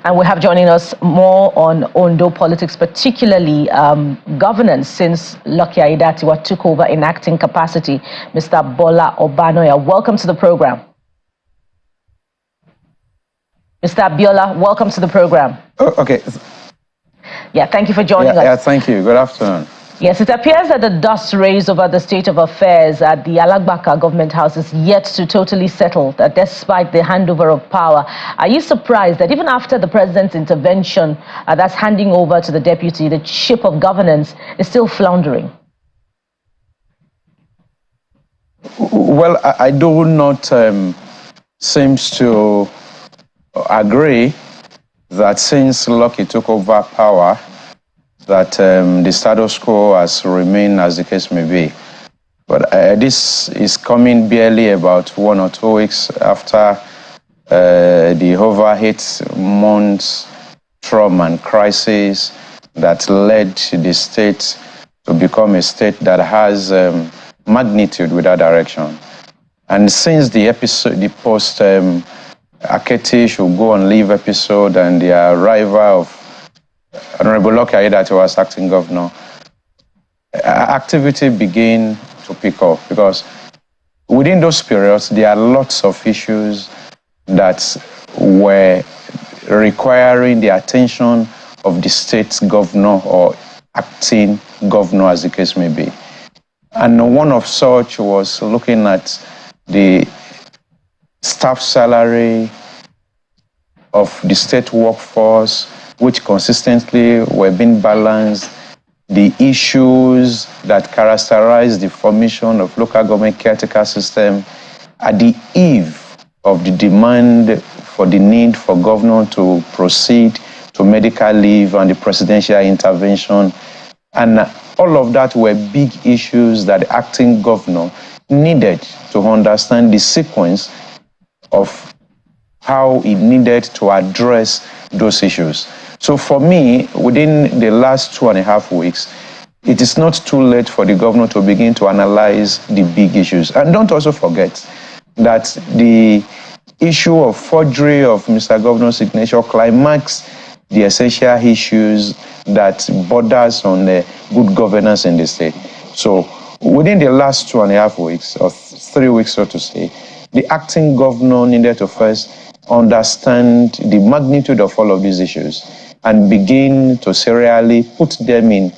And we have joining us more on Ondo politics, particularly governance, since Lucky Aiyedatiwa took over in acting capacity. Mr. Bola Obanoya, welcome to the program. Mr. Abiola, welcome to the program. Okay. Yeah, thank you for joining us. Yeah, thank you. Good afternoon. Yes, it appears that the dust raised over the state of affairs at the Alagbaka government house is yet to totally settle, that despite the handover of power. Are you surprised that even after the president's intervention, that's handing over to the deputy, the ship of governance is still floundering? Well, I do not seem to agree that since Lucky took over power, that the status quo has remained as the case may be. But this is coming barely about 1 or 2 weeks after the over 8 months trauma and crisis that led the state to become a state that has magnitude without direction. And since the episode, the post Aketi should go on leave episode and the arrival of Honorable Lucky Aiyedatiwa was acting governor, activity began to pick up because within those periods, there are lots of issues that were requiring the attention of the state governor or acting governor, as the case may be. And one of such was looking at the staff salary of the state workforce, which consistently were being balanced, the issues that characterize the formation of local government caretaker system at the eve of the demand for the need for governor to proceed to medical leave and the presidential intervention. And all of that were big issues that the acting governor needed to understand the sequence of how it needed to address those issues. So for me, within the last 2.5 weeks, it is not too late for the governor to begin to analyze the big issues. And don't also forget that the issue of forgery of Mr. Governor's signature climaxed the essential issues that borders on the good governance in the state. So within the last 2.5 weeks, or 3 weeks, so to say, the acting governor needed to first understand the magnitude of all of these issues and begin to serially put them in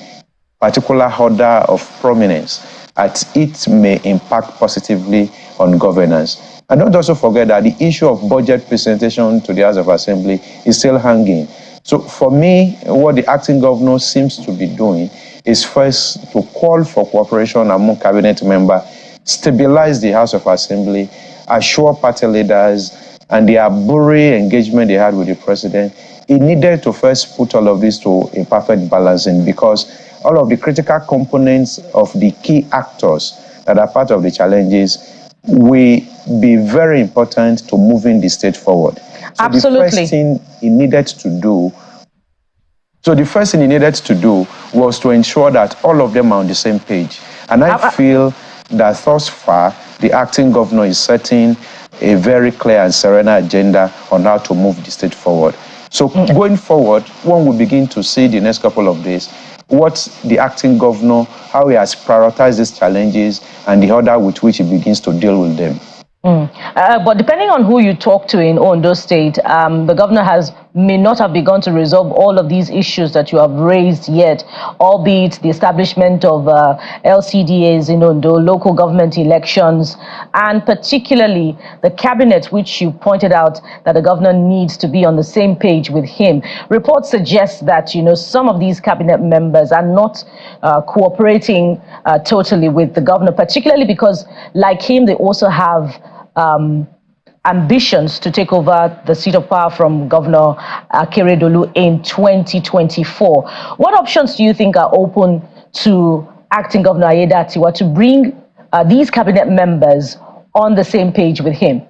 particular order of prominence as it may impact positively on governance. And don't also forget that the issue of budget presentation to the House of Assembly is still hanging. So for me, what the acting governor seems to be doing is first to call for cooperation among cabinet members, stabilize the House of Assembly, assure party leaders, and the arbory engagement they had with the president. It needed to first put all of this to a perfect balancing because all of the critical components of the key actors that are part of the challenges will be very important to moving the state forward. So Absolutely. The first thing he needed to do was to ensure that all of them are on the same page. And I feel that thus far, the acting governor is setting a very clear and serene agenda on how to move the state forward. So going forward, one will begin to see the next couple of days what the acting governor, how he has prioritized these challenges and the order with which he begins to deal with them. But depending on who you talk to in Ondo State, the governor may not have begun to resolve all of these issues that you have raised yet, albeit the establishment of LCDAs in Ondo, local government elections, and particularly the cabinet, which you pointed out that the governor needs to be on the same page with him. Reports suggest that, some of these cabinet members are not cooperating totally with the governor, particularly because, like him, they also have ambitions to take over the seat of power from Governor Akeredolu in 2024. What options do you think are open to acting Governor Aiyedatiwa to bring these cabinet members on the same page with him?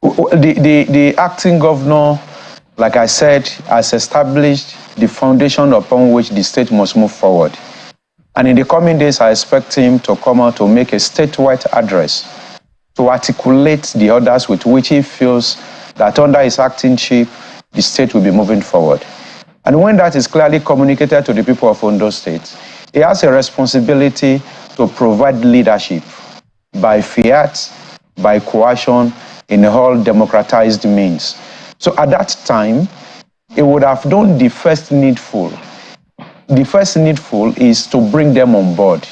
The acting governor, like I said, has established the foundation upon which the state must move forward. And in the coming days, I expect him to come out to make a statewide address to articulate the orders with which he feels that under his actingship, the state will be moving forward. And when that is clearly communicated to the people of Ondo State, he has a responsibility to provide leadership by fiat, by coercion, in all democratized means. So at that time, he would have done the first needful. The first needful is to bring them on board.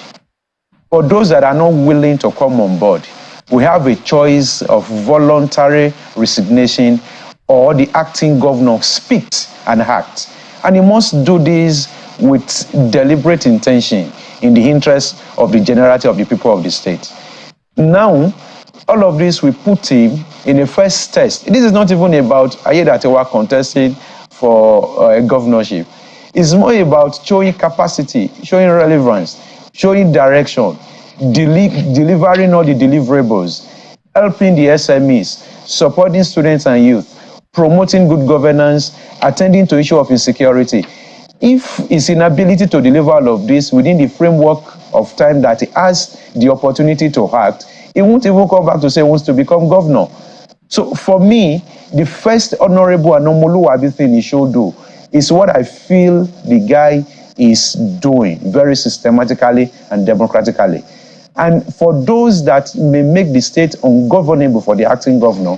For those that are not willing to come on board, we have a choice of voluntary resignation, or the acting governor speaks and acts. And he must do this with deliberate intention in the interest of the generality of the people of the state. Now, all of this will put him in a first test. This is not even about Ayedatewa contesting for a governorship. It's more about showing capacity, showing relevance, showing direction, delivering all the deliverables, helping the SMEs, supporting students and youth, promoting good governance, attending to issue of insecurity. If his inability to deliver all of this within the framework of time that he has the opportunity to act, he won't even come back to say he wants to become governor. So for me, the first honorable and Omoluwabi thing he should do is what I feel the guy is doing very systematically and democratically. And for those that may make the state ungovernable for the acting governor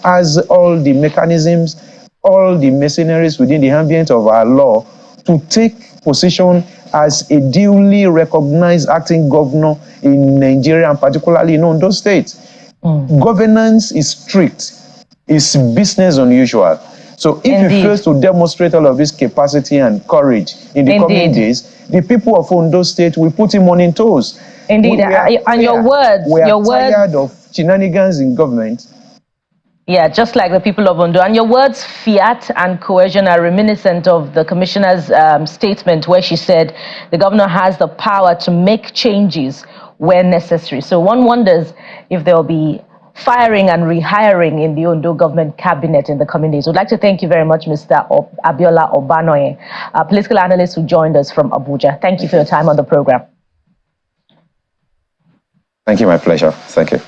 has all the mechanisms, all the mercenaries within the ambient of our law to take position as a duly recognized acting governor in Nigeria, and particularly in Ondo State. Governance is strict. It's business unusual. So if he fails to demonstrate all of this capacity and courage in the coming days, the people of Ondo State will put him on his toes. Indeed, and your words, tired of shenanigans in government. Yeah, just like the people of Ondo. And your words, fiat and coercion, are reminiscent of the commissioner's statement where she said the governor has the power to make changes where necessary. So one wonders if there will be firing and rehiring in the Ondo government cabinet in the coming days. We'd like to thank you very much, Mr. Abiola Obanoye, a political analyst who joined us from Abuja. Thank you for your time on the program. Thank you, my pleasure. Thank you.